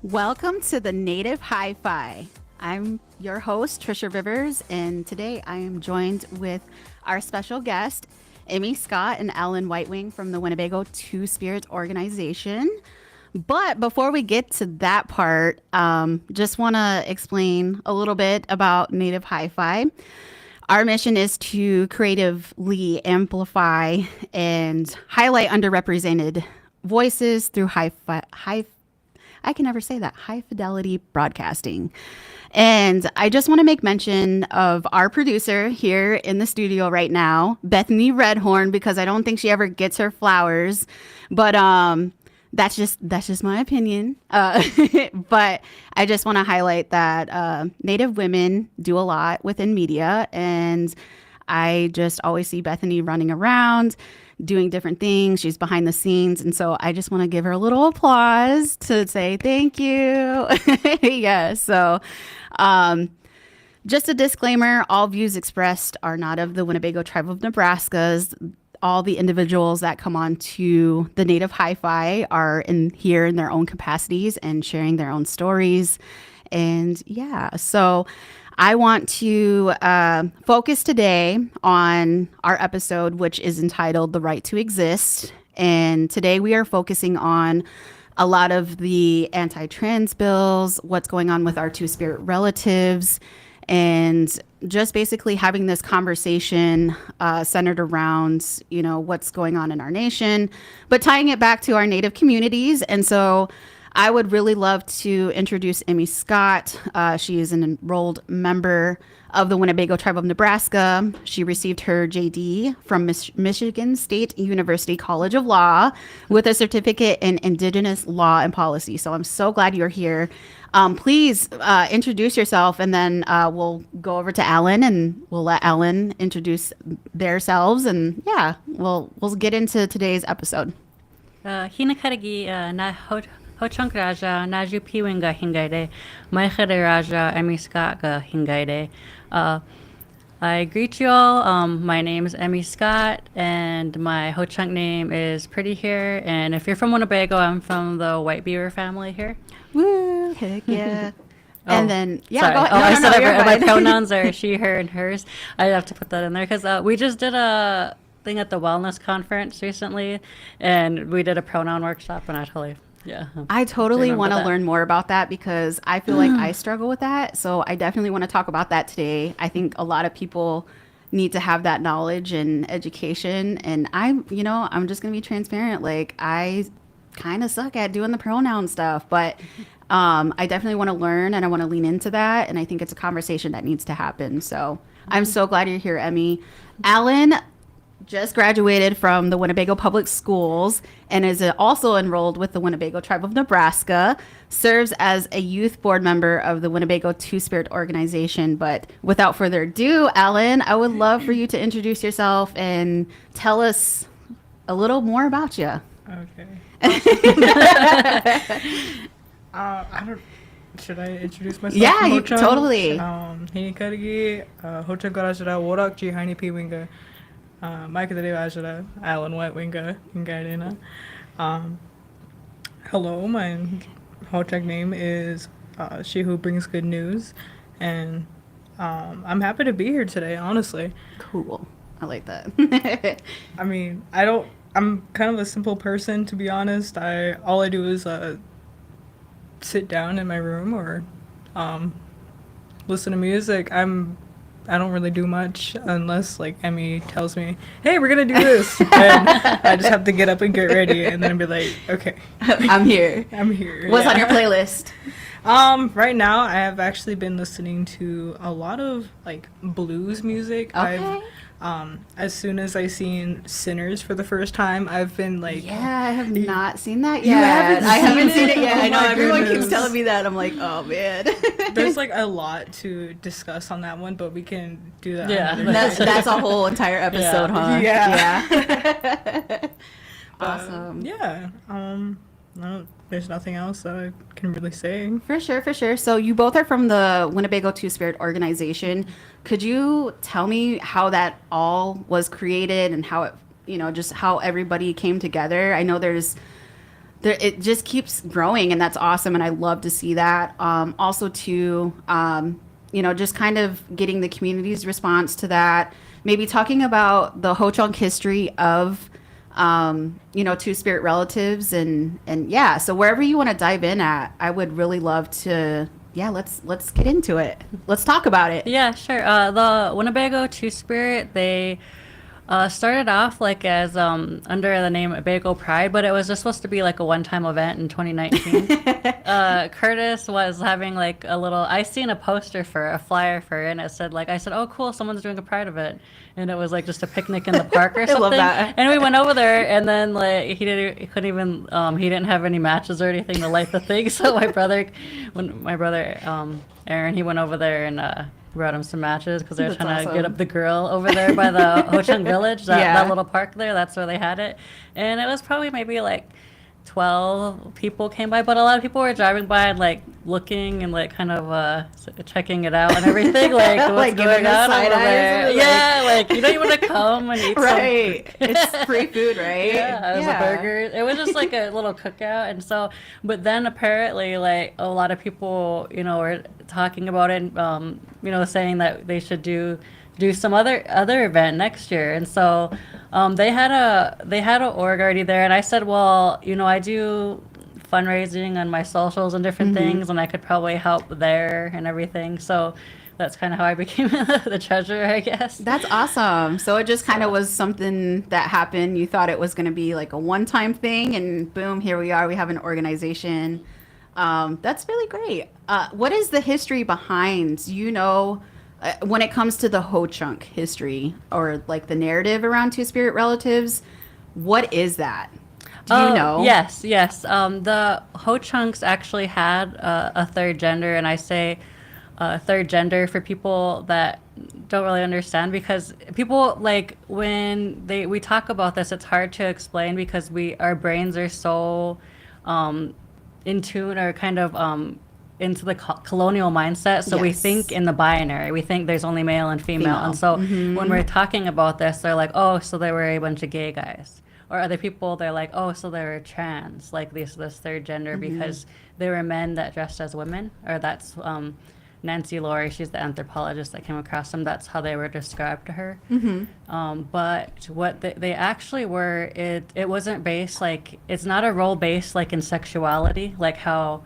Welcome to the Native Hi-Fi. I'm your host, Trisha Rivers, and today I am joined with our special guest, Emmy Scott and Alan Whitewing from the Winnebago Two Spirit Organization. But before we get to that part, just want to explain a little bit about Native Hi-Fi. Our mission is to creatively amplify and highlight underrepresented voices through I can never say that, high fidelity broadcasting. And I just want to make mention of our producer here in the studio right now, Bethany Redhorn, because I don't think she ever gets her flowers. But that's just my opinion. But I just want to highlight that Native women do a lot within media, and I just always see Bethany running around doing different things. She's behind the scenes. And so I just want to give her a little applause to say thank you. Yeah. So just a disclaimer, all views expressed are not of the Winnebago Tribe of Nebraska's. All the individuals that come on to the Native Hi-Fi are here in their own capacities and sharing their own stories. And yeah, so I want to focus today on our episode, which is entitled The Right to Exist. And today we are focusing on a lot of the anti-trans bills, what's going on with our two-spirit relatives, and just basically having this conversation centered around, what's going on in our nation, but tying it back to our Native communities. And so I would really love to introduce Emmy Scott. She is an enrolled member of the Winnebago Tribe of Nebraska. She received her JD from Michigan State University College of Law with a certificate in Indigenous Law and Policy. So I'm so glad you're here. Please introduce yourself, and then we'll go over to Alan, and we'll let Alan introduce themselves. And yeah, we'll get into today's episode. Hinakarigi na Ho-chunk Raja, Naju Piwinga Hingaide, Maikhere Raja, Emmy Scott ga Hingaide. I greet you all. My name is Emmy Scott, and my Ho-chunk name is Pretty here. And if you're from Winnebago, I'm from the White Beaver family here. Woo, heck yeah. And then, yeah, sorry. go ahead. I said you're my fine. pronouns are she, her, and hers. I have to put that in there because we just did a thing at the wellness conference recently, and we did a pronoun workshop, and I totally want to that. learn more about that because I feel like I struggle with that. So I definitely want to talk about that today. I think a lot of people need to have that knowledge and education. And I'm just going to be transparent. Like, I kind of suck at doing the pronoun stuff, but I definitely want to learn, and I want to lean into that. And I think it's a conversation that needs to happen. So I'm so glad you're here, Emmy. Alan just graduated from the Winnebago Public Schools and is also enrolled with the Winnebago Tribe of Nebraska, serves as a youth board member of the Winnebago Two Spirit Organization. But without further ado, Alan, I would love for you to introduce yourself and tell us a little more about you. Okay. Should I introduce myself? Yeah, you totally. Hinikarigi, Ho-chunk Rajara, Worak Ji Haini Piwinga. Mike the Ajara, Alan Whitewinga, Hingaidena. Hello, my Ho-chunk name is She Who Brings Good News, and I'm happy to be here today, honestly. Cool. I like that. I mean, I'm kind of a simple person, to be honest. All I do is sit down in my room or listen to music. I don't really do much unless like Emmy tells me, "Hey, we're gonna do this," and I just have to get up and get ready, and then be like, "Okay, I'm here. I'm here." What's on your playlist? Right now I have actually been listening to a lot of like blues music. Okay. As soon as I seen Sinners for the first time, I've been like, Yeah, I have not seen that You yet. haven't I haven't seen seen it it? yet. Oh I know my everyone keeps goodness. telling me that. I'm like, oh man. there's like a lot to discuss on that one, but we can do that. Yeah. another that's day. that's a whole entire episode, huh? Yeah. Yeah. Awesome. Yeah. No, there's nothing else that I can really say. For sure, for sure. So you both are from the Winnebago Two Spirit Organization. Could you tell me how that all was created and how it, just how everybody came together? I know there's it just keeps growing, and that's awesome, and I love to see that. Also, too, just kind of getting the community's response to that. Maybe talking about the Ho Chunk history of, Two Spirit relatives, and yeah. So wherever you want to dive in at, I would really love to. Yeah, let's get into it. Let's talk about it. Yeah, sure. The Winnebago Two Spirit, they started off like as under the name Bago Pride, but it was just supposed to be like a one-time event in 2019. Curtis was having like a little. I seen a poster for a flyer for it, and it said like I said, "Oh, cool, someone's doing a Pride event," and it was like just a picnic in the park or something. love that. And we went over there, and then like he couldn't even he didn't have any matches or anything to light the thing. So my brother, Aaron, he went over there and brought him some matches because they were That's trying to awesome. get up the grill over there by the Ho Chunk Village, that, Yeah. that little park there. That's where they had it. And it was probably maybe like 12 people came by, but a lot of people were driving by and like looking and like kind of checking it out and everything. Like, what's Like giving going the on side over eyes there? and, like- Yeah, like you know, you want to come and eat Right. some. It's free food, right? Yeah, it was a burger. It was just like a little cookout, and so, but then apparently, like a lot of people, were talking about it, saying that they should do some other event next year, and so, they had a org already there, and I said, well, I do fundraising on my socials and different things, and I could probably help there and everything, so. That's kind of how I became the treasurer, I guess. That's awesome. So it just kind of was something that happened. You thought it was going to be like a one-time thing, and boom, here we are. We have an organization. That's really great. What is the history behind, when it comes to the Ho Chunk history or like the narrative around Two Spirit relatives? What is that? Do you know? Yes. The Ho Chunks actually had a third gender, and I say third gender for people that don't really understand, because people like when we talk about this, it's hard to explain because our brains are so in tune or kind of into the colonial mindset. So we Yes. think in the binary. We think there's only male and female. And so when we're talking about this, they're like, oh, so they were a bunch of gay guys. Or other people, they're like, oh, so they were trans, like this third gender, because they were men that dressed as women. Or that's Nancy Laurie, she's the anthropologist that came across them. That's how they were described to her. But what they actually were, it wasn't based like, it's not a role based like in sexuality, like how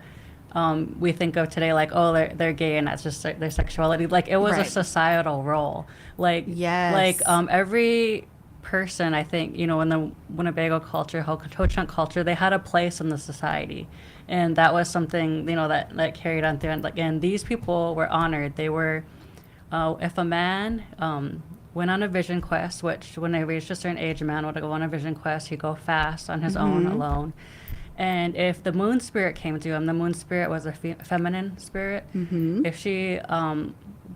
we think of today, like, oh, they're gay and that's just their sexuality. Like it was a Right. societal role. Like, Yes. every person, I think, in the Winnebago culture, Ho Chunk culture, they had a place in the society. And that was something, that carried on through. And these people were honored. They were, if a man went on a vision quest, which when they reached a certain age, a man would go on a vision quest, he'd go fast on his own, alone. And if the moon spirit came to him, the moon spirit was a feminine spirit. If she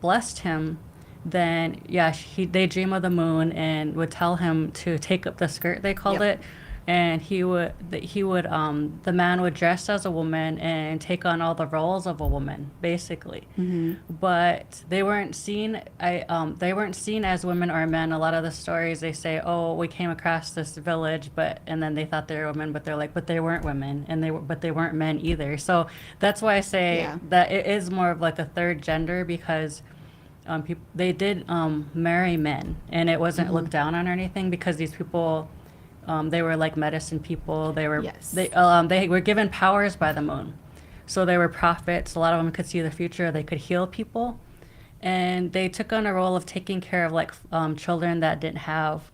blessed him, then they dream of the moon and would tell him to take up the skirt, they called Yep. it, and the man would dress as a woman and take on all the roles of a woman, basically. But they weren't seen. They weren't seen as women or men. A lot of the stories they say, oh, we came across this village, and then they thought they were women, but they're like, but they weren't women, but they weren't men either. So that's why I say Yeah. that it is more of like a third gender, because they did marry men, and it wasn't looked down on or anything, because these people, they were like medicine people. They were Yes. they were given powers by the moon, so they were prophets. A lot of them could see the future. They could heal people, and they took on a role of taking care of like children that didn't have,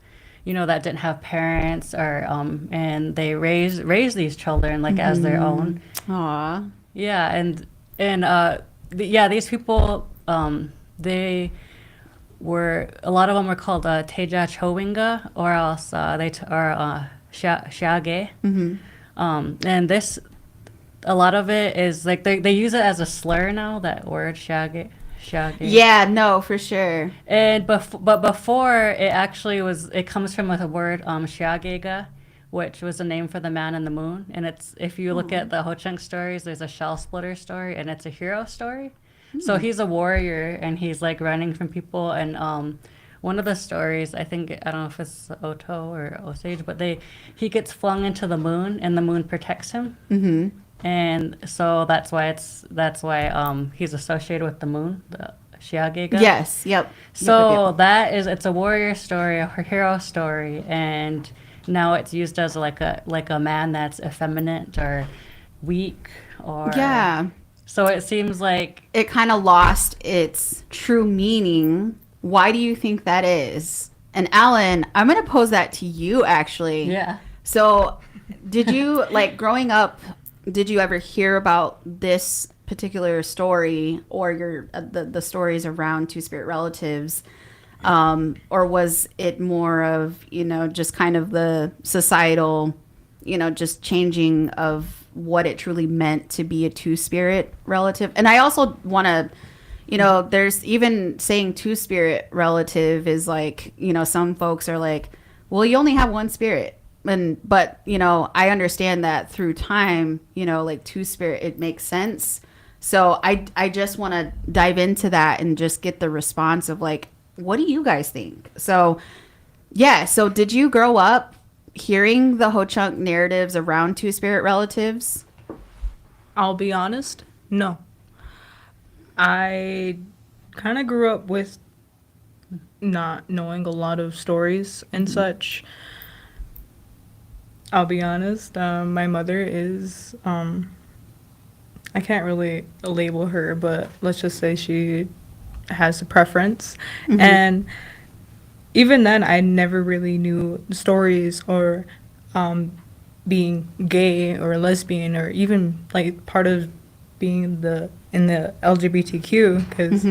parents, or and they raised these children like as their own. Aw. Yeah, these people, they were, a lot of them were called Teja Chowinga, or else Shage. And this, a lot of it is like they use it as a slur now, that word Shage. Yeah, no, for sure. And but before, it comes from a word Shagega, which was a name for the man in the moon. And it's, if you look at the Ho Chunk stories, there's a shell splitter story, and it's a hero story. So he's a warrior, and he's like running from people. And one of the stories, I think, I don't know if it's Oto or Osage, but he gets flung into the moon and the moon protects him. Mm-hmm. And so that's why he's associated with the moon, the Shiagega. Yes. Yep. So Yep. it's a warrior story, a hero story, and now it's used as like a man that's effeminate or weak or Yeah. So it seems like It kind of lost its true meaning. Why do you think that is? And Alan, I'm going to pose that to you actually. yeah. So, did you like growing up? Did you ever hear about this particular story or the stories around two spirit relatives, or was it more of just kind of the societal, just changing of what it truly meant to be a two spirit relative? And I also want to. There's even saying two spirit relative is like, some folks are like, well, you only have one spirit. But I understand that through time, like two spirit, it makes sense. So I just want to dive into that and just get the response of like, what do you guys think? So yeah. So did you grow up hearing the Ho Chunk narratives around two spirit relatives? I'll be honest, no. I kind of grew up with not knowing a lot of stories and such. I'll be honest, my mother is, I can't really label her, but let's just say she has a preference. And even then, I never really knew stories or being gay or lesbian or even like part of being in the LGBTQ because,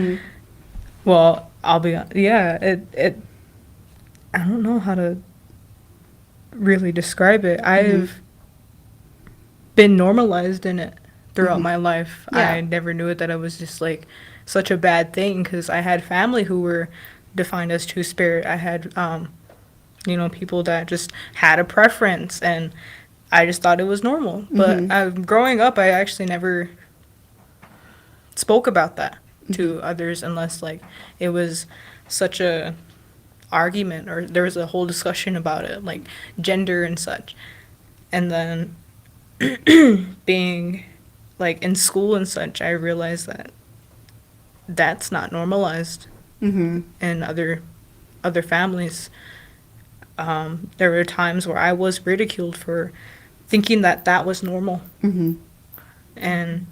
well, it I don't know how to really describe it. I've been normalized in it throughout my life. Yeah. I never knew it that it was just like such a bad thing because I had family who were defined as two spirit. I had people that just had a preference and I just thought it was normal. But growing up, I actually never spoke about that to others unless like it was such a argument or there was a whole discussion about it, like gender and such. And then being like in school and such, I realized that that's not normalized in other families. There were times where I was ridiculed for thinking that that was normal. And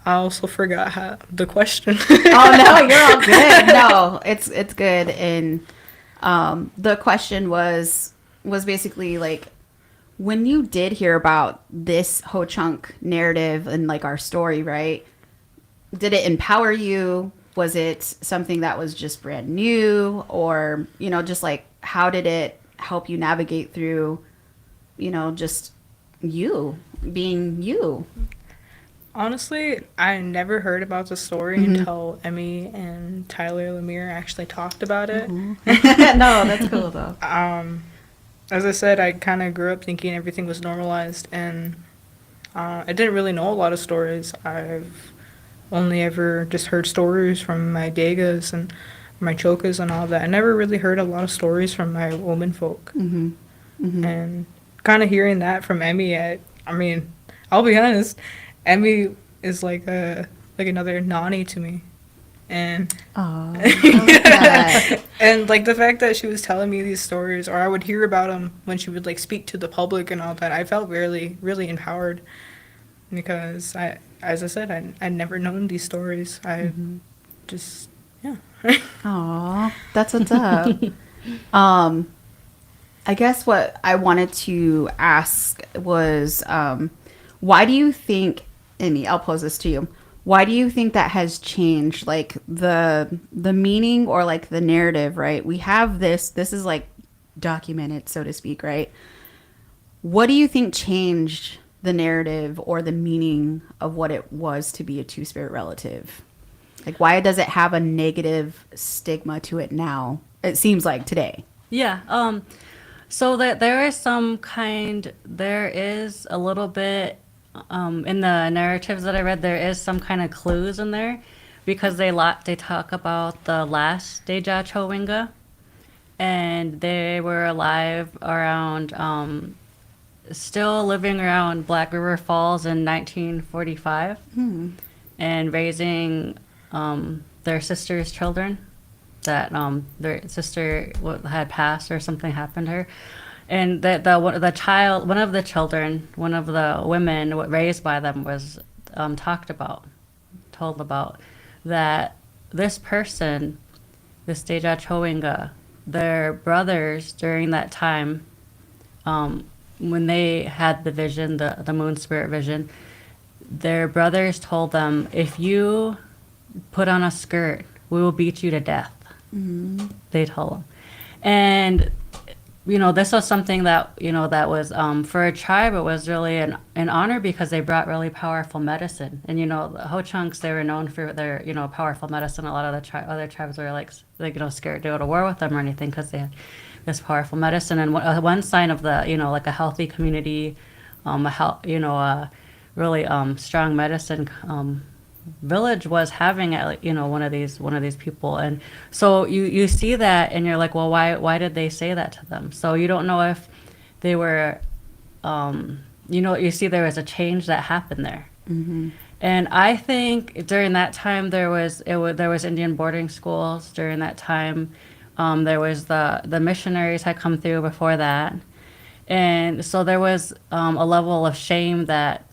I also forgot the question. Oh no, you're all good. No, it's good. And the question was basically like, when you did hear about this Ho Chunk narrative and like our story, right? Did it empower you? Was it something that was just brand new, or just like how did it help you navigate through, just you being you? Honestly, I never heard about the story until Emmy and Tyler Lemire actually talked about it. No, that's cool though. As I said, I kind of grew up thinking everything was normalized, and I didn't really know a lot of stories. I've only ever just heard stories from my Degas and my Chokas and all that. I never really heard a lot of stories from my woman folk. And kind of hearing that from Emmy, I mean, I'll be honest, Emmy is like another Nani to me. And Oh, that. and like the fact that she was telling me these stories, or I would hear about them when she would like speak to the public and all that, I felt really, really empowered because as I said, I never known these stories. I just, yeah. Aw, that's what's up. I guess what I wanted to ask was, why do you think, Amy, I'll pose this to you. Why do you think that has changed, like the meaning or like the narrative, right? We have this is like documented, so to speak, right? What do you think changed the narrative or the meaning of what it was to be a two-spirit relative? Like, why does it have a negative stigma to it now? It seems like today. Yeah. So that there is a little bit in the narratives that I read, there is some kind of clues in there, because they talk about the last Deja Chowinga, and they were alive around still living around Black River Falls in 1945 and raising their sister's children that their sister had passed or something happened to her. And the child, one of the children, one of the women raised by them was told about that this person, this Deja Chowinga, their brothers during that time, when they had the vision, the moon spirit vision, their brothers told them, if you put on a skirt, we will beat you to death. They told them. And this was something that that was for a tribe. It was really an honor because they brought really powerful medicine. And the Ho-Chunks, they were known for their powerful medicine. A lot of the other tribes were like scared to go to war with them or anything because they had this powerful medicine. And one sign of the like a healthy community, a really strong medicine village was having one of these people. And so you see that and you're like, well, why did they say that to them? So you don't know if they were you see there was a change that happened there. And I think during that time there was Indian boarding schools during that time. There was the missionaries had come through before that, and so there was a level of shame that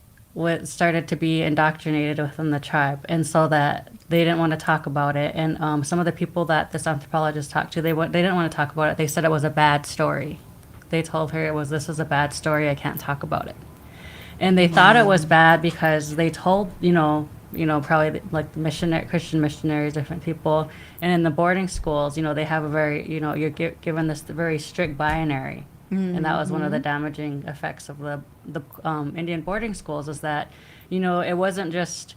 started to be indoctrinated within the tribe, and so that they didn't want to talk about it. And some of the people that this anthropologist talked to, they didn't want to talk about it. They said it was a bad story. They told her this is a bad story. I can't talk about it. And they thought it was bad because they told probably like the Christian missionaries, different people, and in the boarding schools, they have a very you're given this very strict binary. And that was one of the damaging effects of the Indian boarding schools, is that, it wasn't just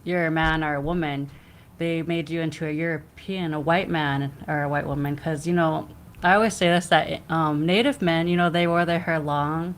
you're a man or a woman. They made you into a European, a white man or a white woman. Because, I always say this, that Native men, they wore their hair long.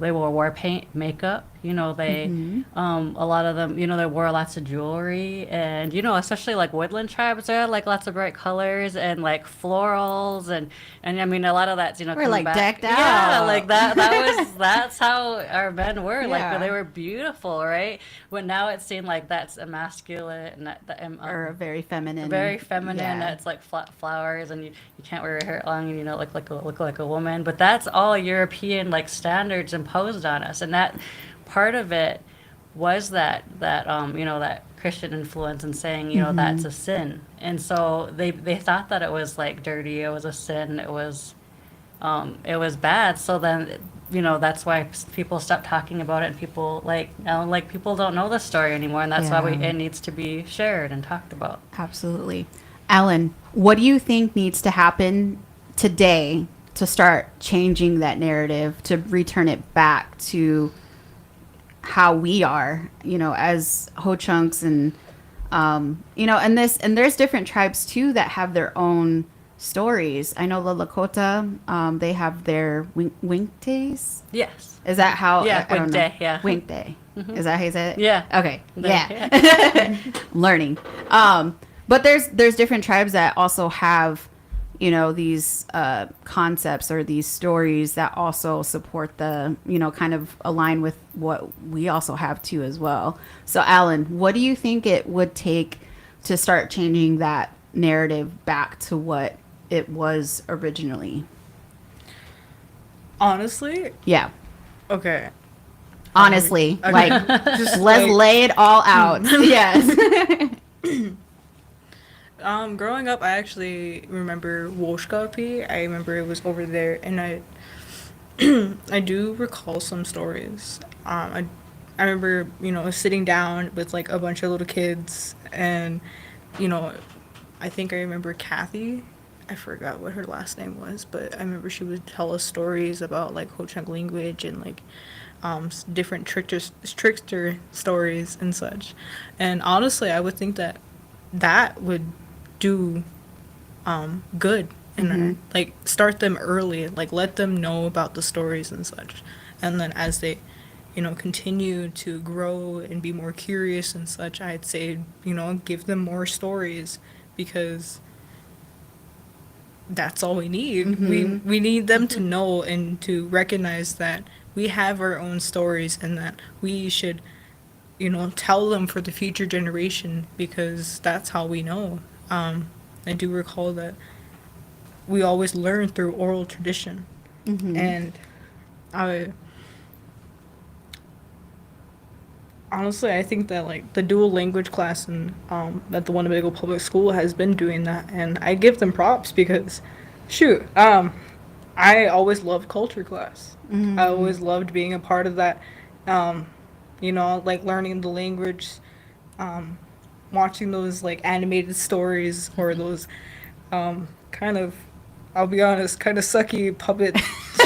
They wore war paint, makeup. They a lot of them, they wore lots of jewelry, and especially like woodland tribes, they had like lots of bright colors and like florals, and I mean a lot of that's we're coming like back. decked out. Yeah, like that's how our men were. Yeah. Like they were beautiful, right? But now it seemed like that's emasculate and Or very feminine. very feminine. Yeah. That's like flowers, and you can't wear your hair long, and look like a woman. But that's all European like standards imposed on us, and that part of it was that that Christian influence and saying that's a sin. And so they thought that it was like dirty, it was a sin, it was bad. So then that's why people stopped talking about it, and people people don't know the story anymore, and that's why it needs to be shared and talked about. Absolutely. Alan, what do you think needs to happen today to start changing that narrative, to return it back to how we are, as Ho-Chunks, and and there's different tribes too that have their own stories. I know the Lakota, they have their wink days. Yes. Is that how? Yeah, I don't Wink know. Day, yeah. Wink Day. Is that how you say it? Yeah. Okay. Yeah. Yeah. Learning. But there's different tribes that also have, these concepts or these stories that also support the, kind of align with what we also have too as well. So Alan, what do you think it would take to start changing that narrative back to what it was originally? Honestly, Yeah. okay. Honestly, Okay. like, Just let's lay it all out. Yes. Growing up, I actually remember Wolfscapie. I remember it was over there, and I do recall some stories. I remember, sitting down with like a bunch of little kids, and, I think I remember Kathy. I forgot what her last name was, but I remember she would tell us stories about like Ho-Chunk language and like different trickster stories and such. And honestly, I would think that would do good and like start them early, like let them know about the stories and such, and then as they continue to grow and be more curious and such, I'd say, give them more stories, because that's all we need. We need them to know and to recognize that we have our own stories, and that we should, tell them for the future generation, because that's how we know. I do recall that we always learn through oral tradition. And I honestly, I think that like the dual language class and that the Winnebago Public School has been doing that, and I give them props, because shoot, I always loved culture class. I always loved being a part of that, like learning the language, watching those like animated stories, or those kind of, I'll be honest, kind of sucky puppet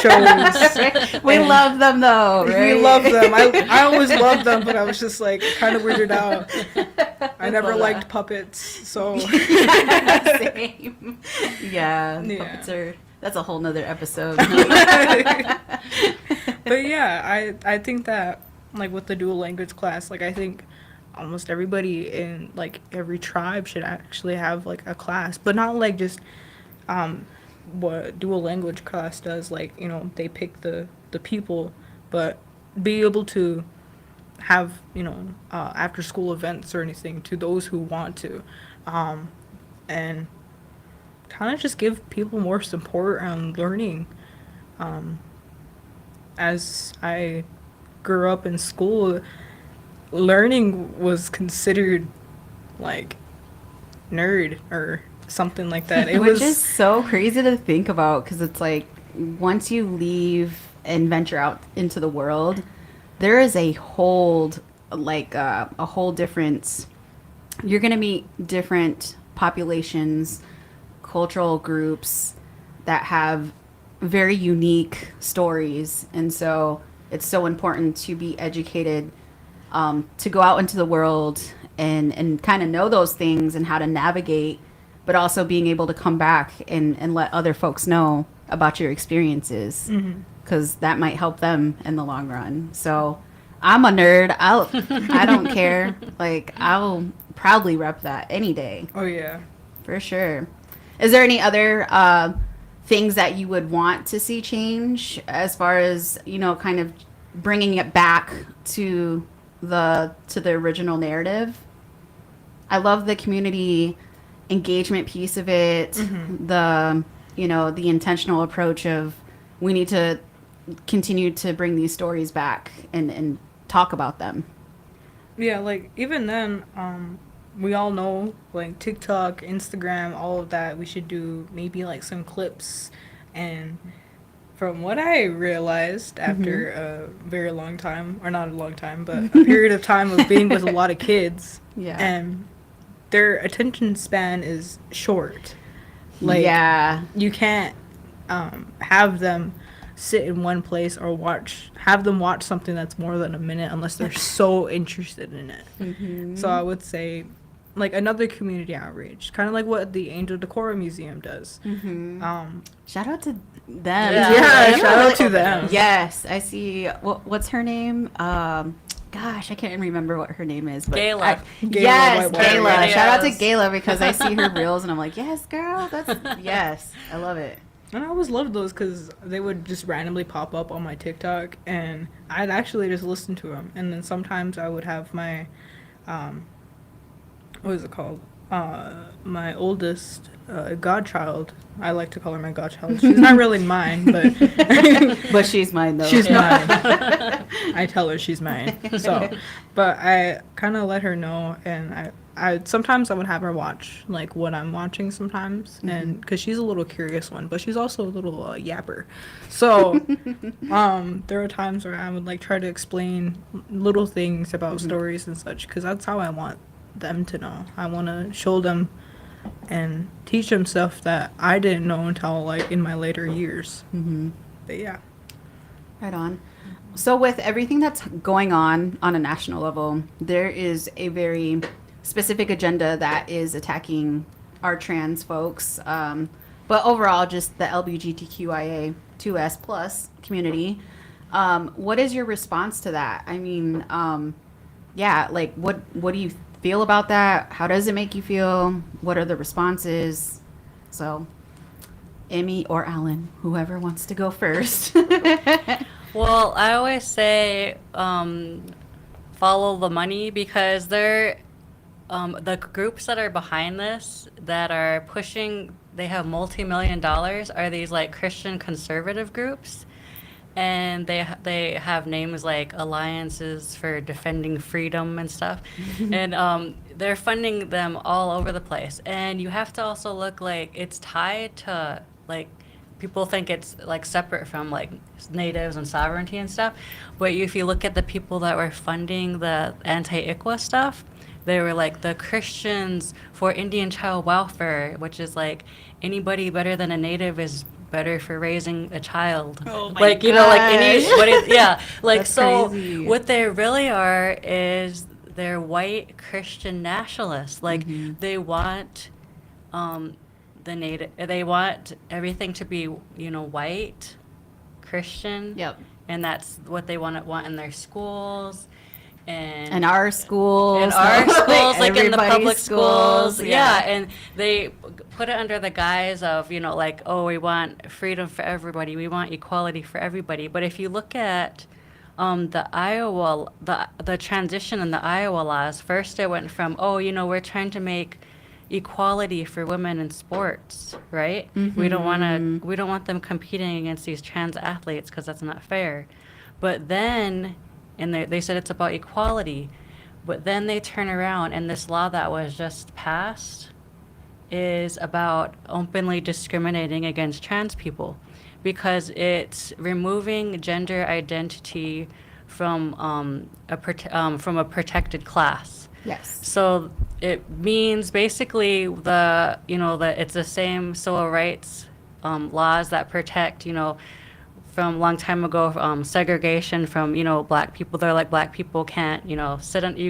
shows. We love them though, right? We love them. I always loved them, but I was just like kind of weirded out. I never liked puppets, so. Same. Yeah, Yeah. puppets are, that's a whole nother episode. But yeah, I think that like with the dual language class, like I think almost everybody in like every tribe should actually have like a class, but not like just what dual language class does, like they pick the people, but be able to have after school events or anything to those who want to, and kind of just give people more support on learning. As I grew up in school, learning was considered like nerd or something like that. It Which was is so crazy to think about, because it's like once you leave and venture out into the world, there is a whole a whole different, you're going to meet different populations, cultural groups that have very unique stories. And so it's so important to be educated, to go out into the world and kind of know those things and how to navigate, but also being able to come back and let other folks know about your experiences, because that might help them in the long run. So I'm a nerd. I don't care. Like, I'll proudly rep that any day. Oh yeah. For sure. Is there any other things that you would want to see change as far as, kind of bringing it back to the original narrative? I love the community engagement piece of it. The the intentional approach of, we need to continue to bring these stories back and talk about them. Yeah, like even then, we all know like TikTok, Instagram, all of that. We should do maybe like some clips. And from what I realized after a very long time, or not a long time, but a period of time of being with a lot of kids, Yeah. and their attention span is short. Like, yeah. you can't have them sit in one place or have them watch something that's more than a minute unless they're so interested in it. So I would say like another community outreach, kind of like what the Angel Decora Museum does. Shout out to them. Yeah, shout out to them. Yes, I see. What's her name? Gosh, I can't remember what her name is. But Gayla. Yes, Whitewater. Gayla. Shout out to Yes. Gayla, because I see her reels and I'm like, yes, girl. Yes, I love it. And I always loved those because they would just randomly pop up on my TikTok, and I'd actually just listen to them. And then sometimes I would have my, what is it called? My oldest godchild. I like to call her my godchild. She's not really mine, but But she's mine, though. she's mine. I tell her she's mine. So, but I kind of let her know, and I sometimes I would have her watch like what I'm watching sometimes, and because she's a little curious one, but she's also a little yapper. So, there are times where I would like try to explain little things about stories and such, because that's how I want them to know. I want to show them and teach them stuff that I didn't know until like in my later years. But yeah. Right on. So with everything that's going on a national level, there is a very specific agenda that is attacking our trans folks, but overall just the LGBTQIA2S plus community. What is your response to that? I mean, yeah, like what do you feel about that? How does it make you feel? What are the responses? So, Emmy or Alan, whoever wants to go first. Well, I always say follow the money because they're the groups that are behind this that are pushing. They have multi-million dollars. Are these like Christian conservative groups? And they have names like Alliances for Defending Freedom and stuff, and they're funding them all over the place. And you have to also look like it's tied to like people think it's like separate from like natives and sovereignty and stuff, but if you look at the people that were funding the anti-ICWA stuff, they were like the Christians for Indian Child Welfare, which is like anybody better than a native is better for raising a child. Oh my like you know like any gosh. what is, yeah like That's so crazy. what they really are is they're white Christian nationalists. Like they want the native, they want everything to be white Christian. Yep. And that's what they want in their schools And our schools. in our schools, like in the everybody's public schools, yeah. Yeah. And they put it under the guise of, like, oh, we want freedom for everybody, we want equality for everybody. But if you look at the Iowa, the transition in the Iowa laws, first it went from, oh, we're trying to make equality for women in sports, right? We don't want them competing against these trans athletes because that's not fair. But then, and they said it's about equality, but then they turn around and this law that was just passed is about openly discriminating against trans people because it's removing gender identity from a protected class. Yes. So it means basically that it's the same civil rights laws that protect, from a long time ago, segregation from, black people. They're like, black people can't, you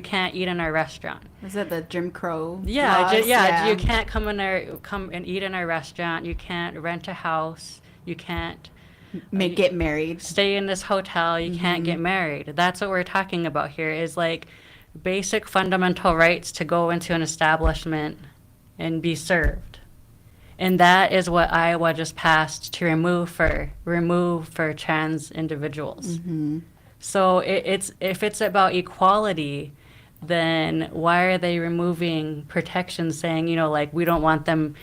can't eat in our restaurant. Is it the Jim Crow? Yeah, laws? you can't come and eat in our restaurant. You can't rent a house. You can't Get married. stay in this hotel. You can't get married. That's what we're talking about here is like basic fundamental rights to go into an establishment and be served. And that is what Iowa just passed to remove for trans individuals. So if it's about equality, then why are they removing protections saying, like we don't want them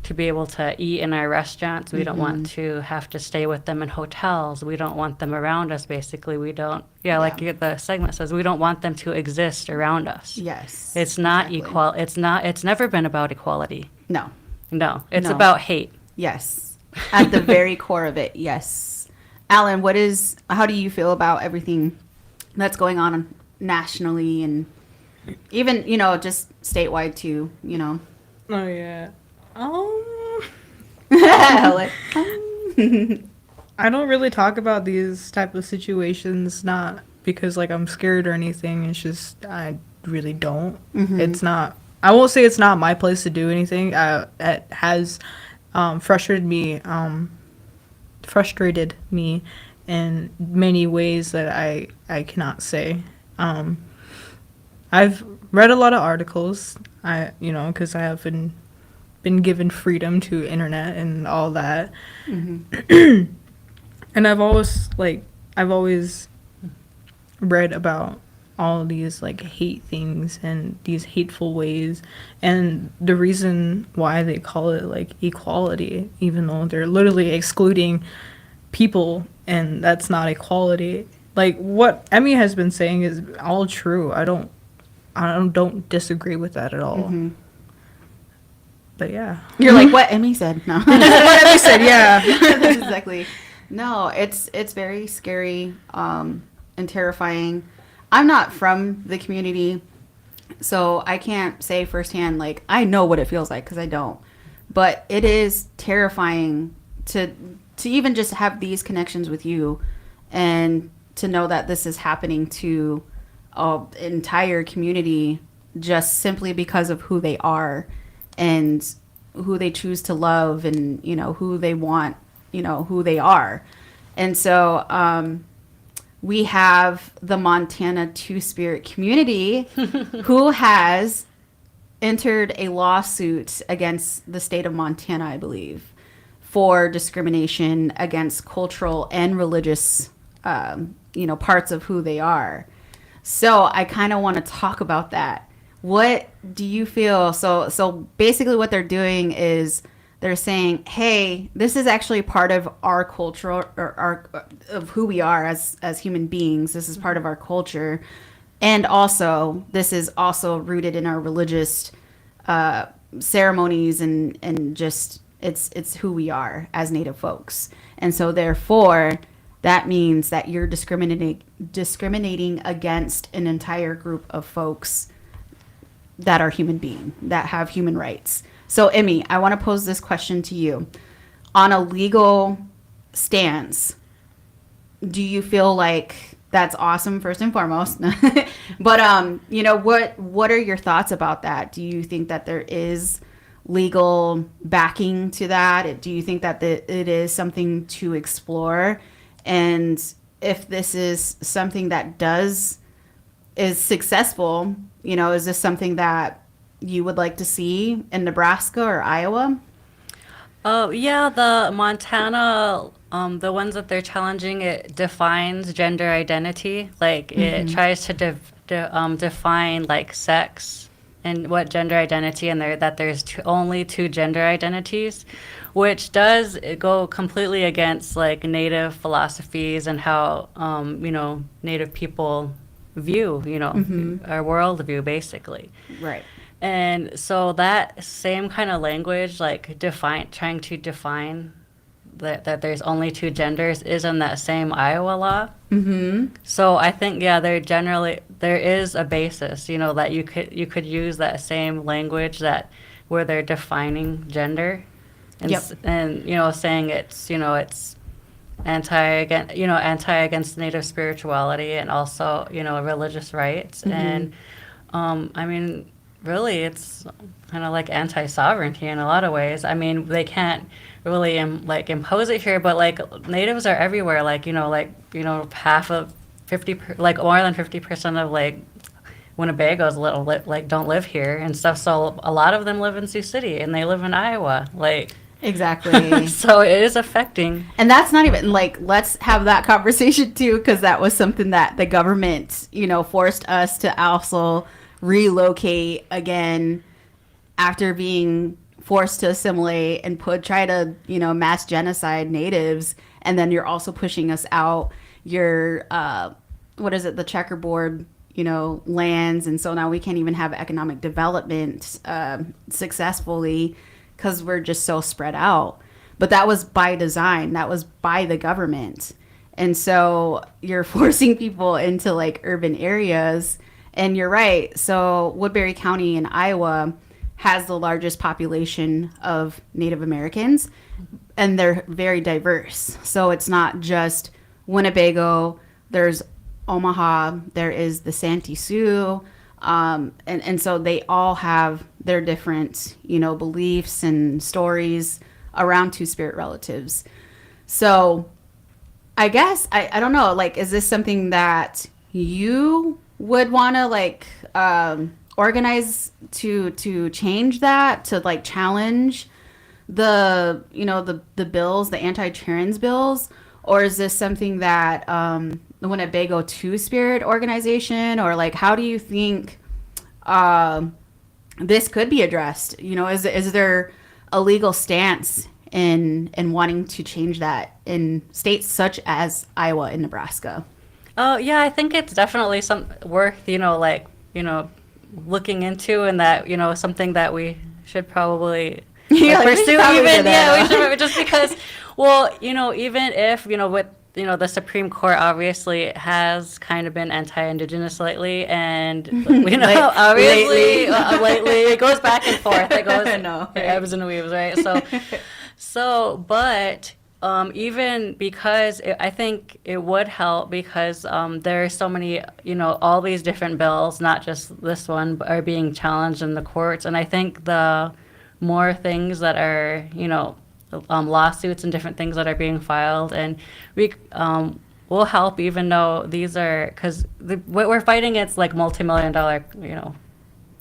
to be able to eat in our restaurants. We don't want to have to stay with them in hotels. We don't want them around us, basically. We don't, like the segment says, we don't want them to exist around us. Yes. It's not exactly. it's never been about equality. No. No, it's No. about hate. Yes. At the very core of it, yes. Alan, how do you feel about everything that's going on nationally and even, just statewide too, Oh yeah. Like, I don't really talk about these type of situations, not because like I'm scared or anything. It's just I really don't. It's not. I won't say it's not my place to do anything. It has frustrated me in many ways that I cannot say. I've read a lot of articles. Because I have been given freedom to internet and all that. And I've always read about all of these like hate things and these hateful ways and the reason why they call it like equality, even though they're literally excluding people, and that's not equality. Like what Emmy has been saying is all true. I don't disagree with that at all. But yeah. you're like what Emmy said. No. What Emmy said, yeah. That's exactly. No, it's very scary and terrifying. I'm not from the community, so I can't say firsthand, like, I know what it feels like, because I don't. But it is terrifying to even just have these connections with you and to know that this is happening to an entire community just simply because of who they are and who they choose to love and, who they want, who they are. And so, we have the Montana Two-Spirit community who has entered a lawsuit against the state of Montana, I believe, for discrimination against cultural and religious, parts of who they are. So I kind of want to talk about that. What do you feel? So basically, what they're doing is they're saying, "Hey, this is actually part of our culture, or our of who we are as human beings. This is part of our culture, and also this is also rooted in our religious ceremonies and just it's who we are as Native folks. And so therefore, that means that you're discriminating against an entire group of folks that are human being, that have human rights." So, Emmy, I want to pose this question to you. On a legal stance, do you feel like that's awesome, first and foremost? But, what are your thoughts about that? Do you think that there is legal backing to that? Do you think that it is something to explore? And if this is something that is successful, is this something that you would like to see in Nebraska or Iowa? Oh, yeah, the Montana, the ones that they're challenging, it defines gender identity. Like, it tries to define, like, sex and what gender identity, and that there's only two gender identities, which does go completely against, like, Native philosophies and how, Native people view, our worldview, basically. Right. And so that same kind of language, like trying to define that there's only two genders, is in that same Iowa law. Mm-hmm. So I think, yeah, there is a basis, that you could use that same language where they're defining gender, and Yep. Saying it's anti against Native spirituality and also religious rights. And really, it's kind of like anti-sovereignty in a lot of ways. I mean, they can't really impose it here, but like natives are everywhere. Half of 50, like more than 50% of like Winnebagos don't live here and stuff. So a lot of them live in Sioux City and they live in Iowa. Exactly. So it is affecting. And that's not even let's have that conversation too, because that was something that the government, forced us to also relocate again after being forced to assimilate and try to mass genocide natives. And then you're also pushing us out your what is it, the checkerboard lands, and so now we can't even have economic development successfully because we're just so spread out. But that was by design, that was by the government. And so you're forcing people into like urban areas. And you're right. So Woodbury County in Iowa has the largest population of Native Americans, and they're very diverse. So it's not just Winnebago. There's Omaha. There is the Santee Sioux. And so they all have their different, beliefs and stories around Two-Spirit relatives. So I guess, I don't know, is this something that you would want to organize to change that, to challenge the the bills, the anti-trans bills? Or is this something that the Winnebago Two-Spirit organization, or how do you think this could be addressed? Is there a legal stance in wanting to change that in states such as Iowa and Nebraska? Oh, yeah, I think it's definitely worth, looking into, and that, something that we should probably pursue even. Yeah, we should, just because, well, even if, with, the Supreme Court obviously has kind of been anti-Indigenous lately, and, obviously, lately, it goes back and forth. It goes, ebbs and weaves, right? But even because I think it would help, because there are so many, all these different bills, not just this one, are being challenged in the courts. And I think the more things that are, lawsuits and different things that are being filed, and we'll help, even though these are, because what we're fighting against, like, multi-million-dollar,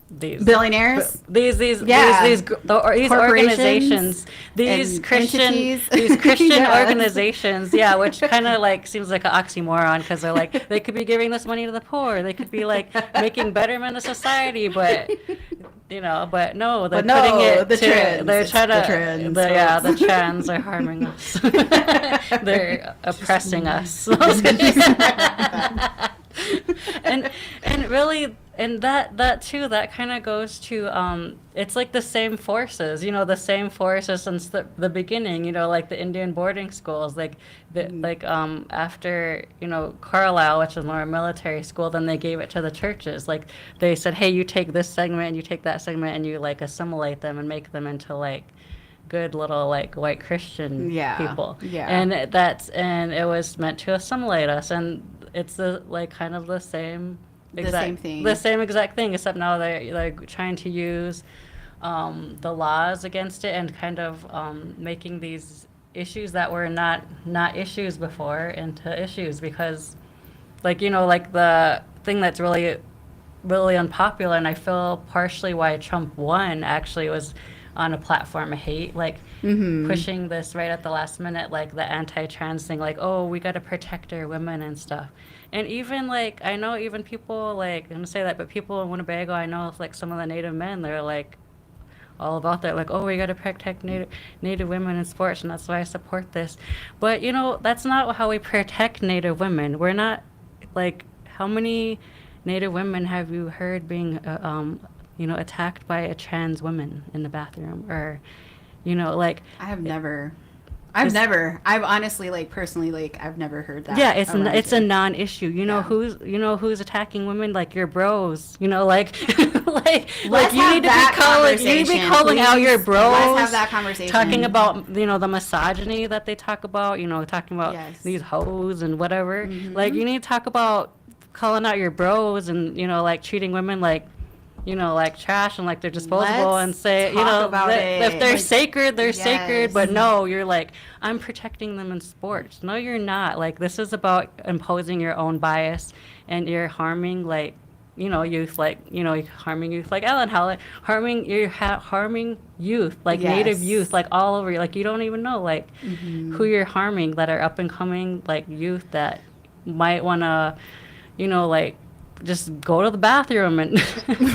these Billionaires? Yeah. These Corporations organizations, these and Christian entities. these Christian Yes. organizations, yeah, which kind of like seems like an oxymoron, because they're like, they could be giving this money to the poor, they could be like making betterment of society, but but no, they're But no, putting it the to, trends. they're It's trying the to, trends, yeah, the folks. trans are harming us. They're oppressing us. and really, and that too, that kind of goes to it's like the same forces, the same forces since the beginning, like the Indian boarding schools, like after Carlisle, which is more a military school, then they gave it to the churches. Like, they said, hey, you take this segment and you take that segment and you like assimilate them and make them into like good little like white Christian Yeah, people. yeah. And it was meant to assimilate us, and it's kind of the same same thing. the same exact thing, except now they're like trying to use the laws against it, and kind of making these issues that were not issues before into issues, because like the thing that's really really unpopular, and I feel partially why Trump won actually was on a platform of hate, like pushing this right at the last minute, like the anti-trans thing, like, oh, we got to protect our women and stuff. And even like, I know even people like, I'm gonna say that, but people in Winnebago, I know like some of the Native men, they're like all about that, like, oh, we got to protect Native women in sports, and that's why I support this. But that's not how we protect Native women. We're not, like, how many Native women have you heard being attacked by a trans woman in the bathroom, or like, I've honestly, like, personally, like, I've never heard that. yeah, it's around it's here. a non-issue. Yeah. Who's attacking women, like your bros, like like Let's you have need to be that calling calling out your please. bros. Let's have that conversation. Talking about the misogyny that they talk about, talking about Yes. these hoes and whatever. Like, you need to talk about calling out your bros, and like treating women like like trash, and like they're disposable, Let's and say, talk about if it. they're Like, sacred, they're yes. sacred. But no, you're like, I'm protecting them in sports. No, you're not. Like, this is about imposing your own bias, and you're harming like, youth, like, harming youth, like Ellen, how harming youth, like Native Yes. youth, like all over. Like, you don't even know like who you're harming, that are up and coming like youth that might want to, like, just go to the bathroom and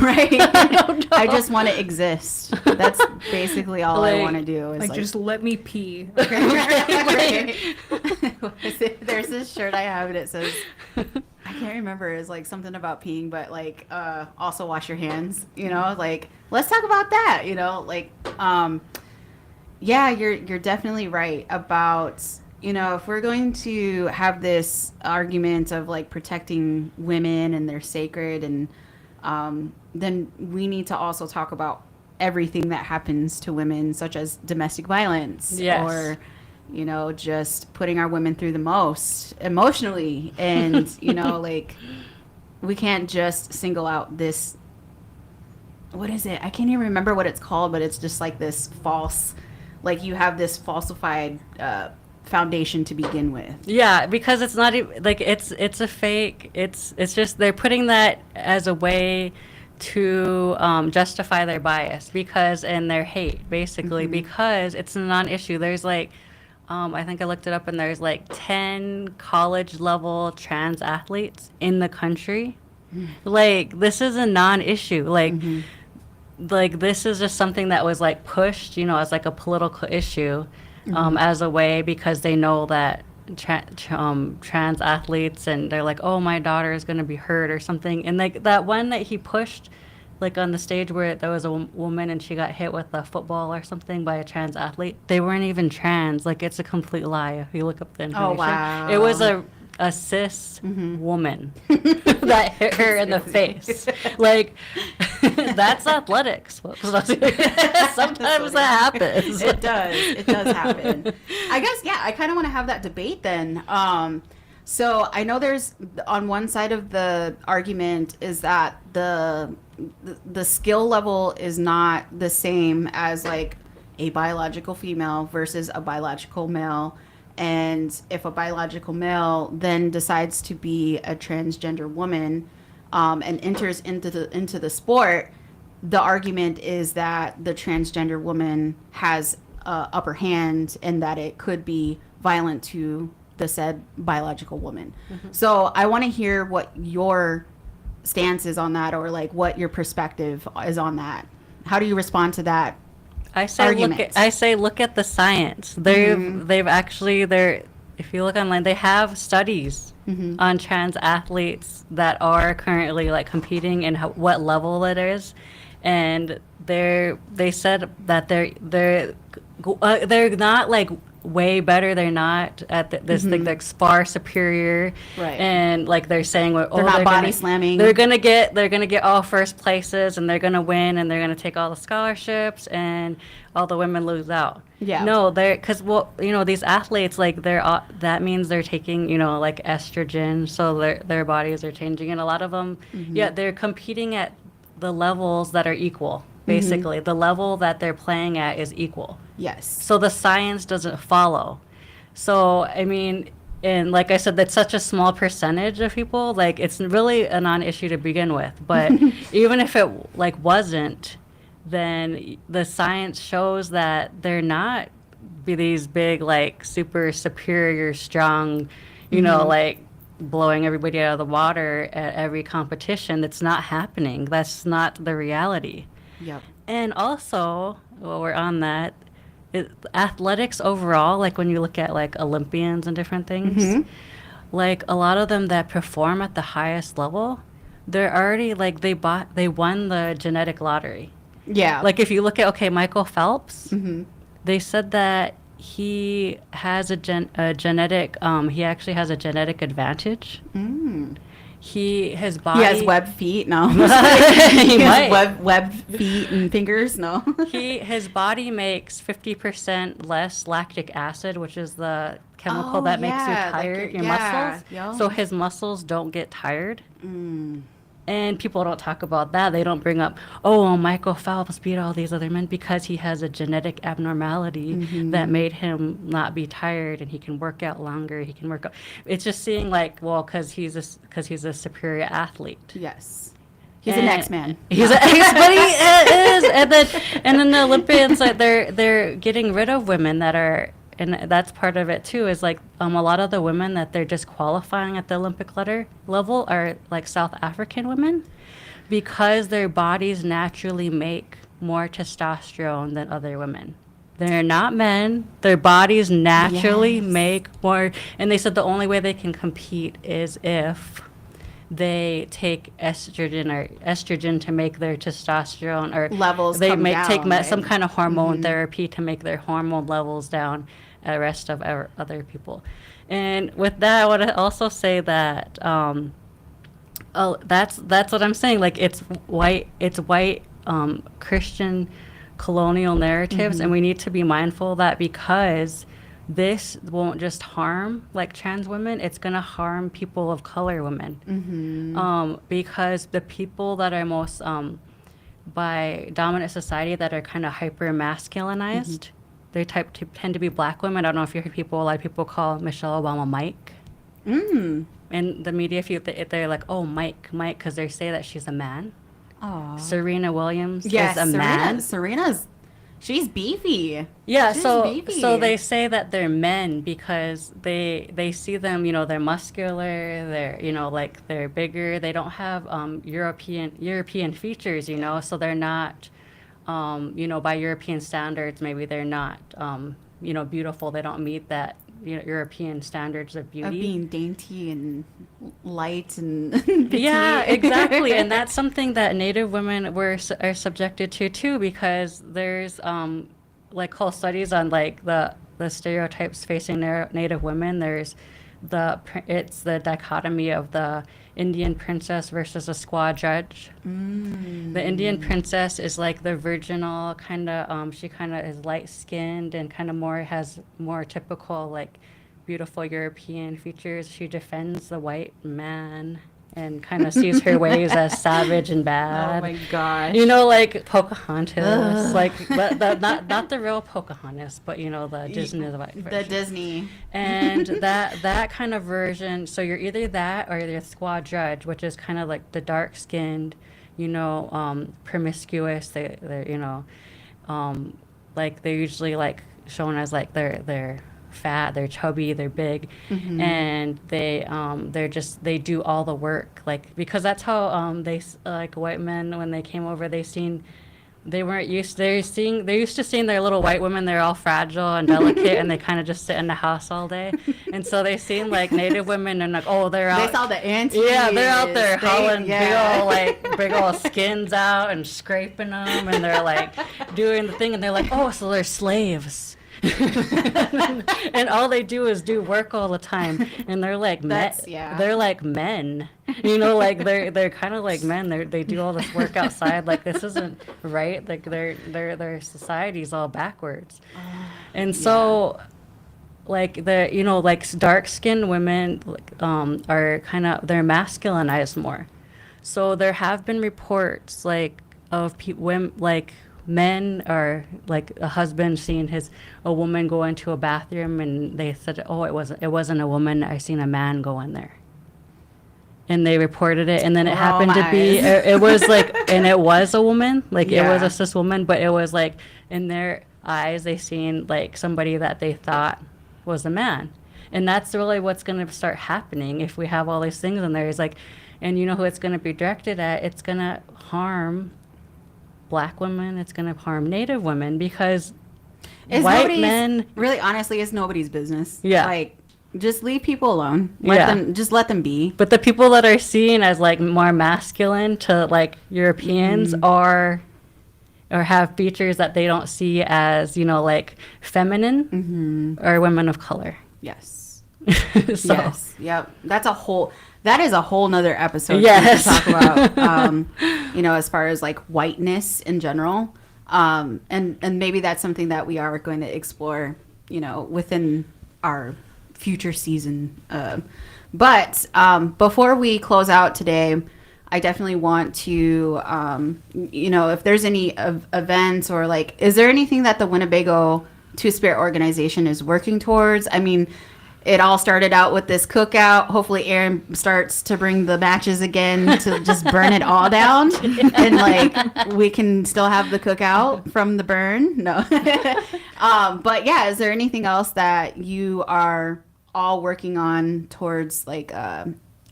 Right. I don't know. I just want to exist. That's basically all I Like- want to do. Is Like, just let me pee. Right. There's this shirt I have, and it says, I can't remember, it's like something about peeing, but like also wash your hands, like, let's talk about that, like, yeah, you're definitely right about, if we're going to have this argument of like protecting women and they're sacred, and then we need to also talk about everything that happens to women, such as domestic violence, Yes. or just putting our women through the most emotionally, and like, we can't just single out this, what is it, I can't even remember what it's called, but it's just like this false, like, you have this falsified foundation to begin with. Yeah, because it's not even like, it's a fake. It's just they're putting that as a way to justify their bias, and their hate, basically, because it's a non-issue. There's like, I think I looked it up, and there's like 10 college level trans athletes in the country. Like, this is a non-issue. Like this is just something that was like pushed, as like a political issue, as a way, because they know that trans athletes, and they're like, oh, my daughter is going to be hurt or something. And like that one that he pushed, like on the stage, where there was a woman and she got hit with a football or something by a trans athlete, they weren't even trans. Like, it's a complete lie if you look up the information. wow. It was a cis woman that hit her in the face. Like, that's athletics, folks. Sometimes that happens. It does happen. I guess, yeah, I kind of want to have that debate then. So I know there's, on one side of the argument is that the skill level is not the same as like a biological female versus a biological male, And if a biological male then decides to be a transgender woman, and enters into the sport, the argument is that the transgender woman has upper hand and that it could be violent to the said biological woman. So I want to hear what your stance is on that, or like what your perspective is on that. How do you respond to that? Argument. I say look at the science. They've actually if you look online, they have studies on trans athletes that are currently like competing and what level it is, and they said that they're not like way better. They're not at this thing. They're far superior, Right. And like they're saying, oh, They're not body slamming. They're gonna get all first places, and they're gonna win, and they're gonna take all the scholarships, and all the women lose out. Yeah. No, because these athletes, like that means they're taking like estrogen, so their bodies are changing, and a lot of them, they're competing at the levels that are equal. Basically, the level that they're playing at is equal. Yes. So the science doesn't follow. So, I mean, and like I said, that's such a small percentage of people. Like, it's really a non-issue to begin with. But even if it, like, wasn't, then the science shows that they're not these big, like, super superior, strong, like, blowing everybody out of the water at every competition. That's not happening. That's not the reality. Yep. And also, while we're on that, athletics overall, like when you look at like Olympians and different things, like a lot of them that perform at the highest level, they're already like they won the genetic lottery. Yeah. Like if you look at Michael Phelps, they said that he has a genetic he actually has a genetic advantage. His body. He has webbed feet. No. He has might. webbed feet and fingers. No. His body makes 50% less lactic acid, which is the chemical that makes you tired, your muscles. Yeah. So his muscles don't get tired. And people don't talk about that. They don't bring up, Michael Phelps beat all these other men because he has a genetic abnormality that made him not be tired, and he can work out longer. He can work out. It's just seeing like, well, because he's a superior athlete. Yes. He's an X-Man. But he is. And then the Olympians, like they're getting rid of women that are. And that's part of it too, is like a lot of the women that they're disqualifying at the Olympic level are like South African women, because their bodies naturally make more testosterone than other women. They're not men. Their bodies naturally make more. And they said the only way they can compete is if they take estrogen to make their testosterone, or levels they come down, take right? some kind of hormone therapy to make their hormone levels down at the rest of other people. And with that, I want to also say that that's what I'm saying. Like it's white Christian colonial narratives, and we need to be mindful of that, because this won't just harm like trans women, it's going to harm people of color women. Because the people that are most by dominant society that are kind of hyper masculinized, they tend to be black women. I don't know if you heard a lot of people call Michelle Obama Mike. In the media, they're like, oh, Mike, because they say that she's a man. Oh. Serena Williams is a man. She's beefy. Yeah, She's so beefy. so they say that they're men because they see them, they're muscular, they're like they're bigger, they don't have European features, so they're not by European standards, maybe they're not beautiful, they don't meet that European standards of beauty. Of being dainty and light and Yeah, petite. exactly. And that's something that Native women are subjected to too, because there's like whole studies on like the stereotypes facing Native women. There's it's the dichotomy of the Indian princess versus a squaw judge. The Indian princess is like the virginal kind of, she kind of is light skinned and kind of has more typical like beautiful European features. She defends the white man. and kind of sees her ways as savage and Oh bad. my gosh. You know, like Pocahontas, like not the real Pocahontas, but you know the Disney version. The Disney. And that kind of version. So you're either that or you're Squaw Judge, which is kind of like the dark skinned, you know, promiscuous. They're you know, like they're usually like shown as like they're fat, they're chubby, they're big, and they do all the work, like because that's how like white men when they came over they're used to seeing their little white women. They're all fragile and delicate, and they kind of just sit in the house all day. And so they seen like Native women, and like, oh, they're out. They saw the aunties. Yeah, they're out there hauling yeah. big old skins out and scraping them, and they're like doing the thing, and they're like, oh, so they're slaves. And all they do is do work all the time, and they're like they're like men, you know, like they're kind of like men. They do all this work outside, like this isn't right, like their society's all backwards. And so like the you know like dark skinned women are kind of they're masculinized more. So there have been reports like of women like men or like a husband seeing a woman go into a bathroom, and they said, oh, it wasn't a woman, I seen a man go in there, and they reported it, and then it happened to be it was like, and it was a woman, like it was a cis woman, but it was like in their eyes they seen like somebody that they thought was a man. And that's really what's going to start happening if we have all these things in there, is like, and you know who it's going to be directed at? It's going to harm Black women, it's going to harm Native women, because white men, really honestly, it's nobody's business. Yeah. Like, just leave people alone. Let them be. but the people that are seen as like more masculine to like Europeans are or have features that they don't see as, you know, like feminine or women of color. Yes. So Yes. Yep. That is a whole nother episode Yes. to talk about, you know, as far as like whiteness in general. And maybe that's something that we are going to explore, you know, within our future season. But before we close out today, I definitely want to, you know, if there's any events or like, is there anything that the Winnebago Two-Spirit organization is working towards? I mean, it all started out with this cookout. Hopefully Aaron starts to bring the matches again to just burn it all down. And like we can still have the cookout from the burn. No. But yeah, is there anything else that you are all working on towards like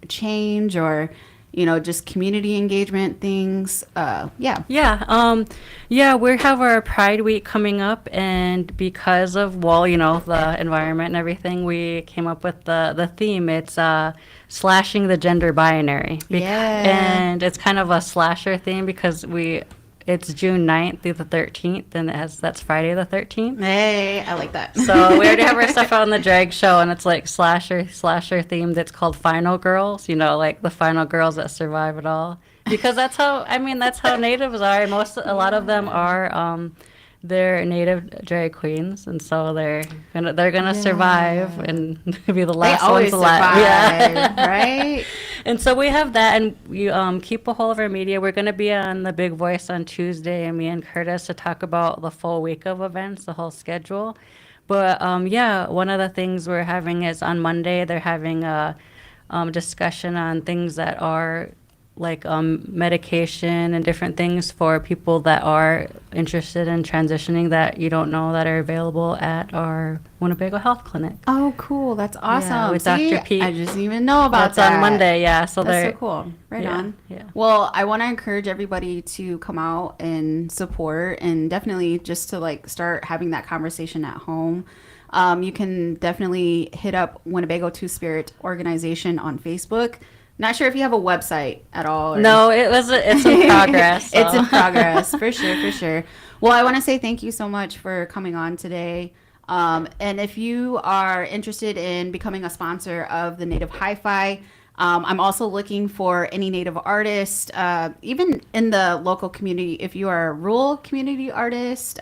change or, you know, just community engagement things? Yeah, we have our Pride Week coming up, and because of, well, you know, the environment and everything, we came up with the theme. It's slashing the gender binary. And it's kind of a slasher theme because it's June 9th through the 13th, and that's Friday the 13th. Hey, I like that. So we already have our stuff out on the drag show, and it's like slasher themed. It's called Final Girls, you know, like the final girls that survive it all. Because that's how natives are. A lot of them are they're native drag queens, and so they're gonna survive and be the last ones alive. Yeah, right. And so we have that, and we keep a hold of our media. We're gonna be on the Big Voice on Tuesday, and me and Curtis to talk about the full week of events, the whole schedule. But one of the things we're having is on Monday they're having a discussion on things that are like medication and different things for people that are interested in transitioning that you don't know that are available at our Winnebago Health Clinic. Oh, cool. That's awesome. Yeah, with See, Dr. Pete. I just didn't even know about That's that. on Monday, yeah. So that's so cool. Right on. Yeah. Well, I want to encourage everybody to come out and support, and definitely just to like start having that conversation at home. You can definitely hit up Winnebago Two-Spirit Organization on Facebook. Not sure if you have a website at all. No, it's in progress. It's in progress, for sure. Well, I want to say thank you so much for coming on today. And if you are interested in becoming a sponsor of the Native Hi-Fi, I'm also looking for any Native artist, even in the local community. If you are a rural community artist,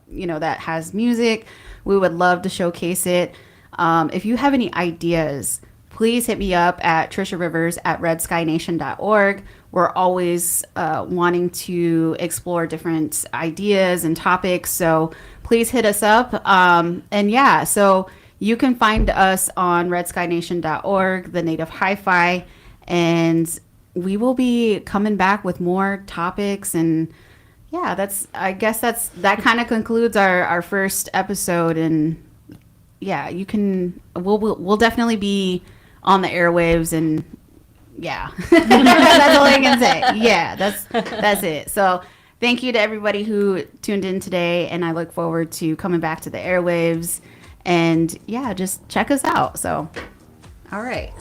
you know, that has music, we would love to showcase it. If you have any ideas please hit me up at trisharivers@redskynation.org. We're always wanting to explore different ideas and topics, so please hit us up. And yeah, so you can find us on redskynation.org, the Native Hi-Fi, and we will be coming back with more topics. And yeah, that kind of concludes our first episode. And yeah, we'll definitely be on the airwaves, and yeah, that's all I can say. Yeah, that's it. So thank you to everybody who tuned in today, and I look forward to coming back to the airwaves. And yeah, just check us out. So, all right.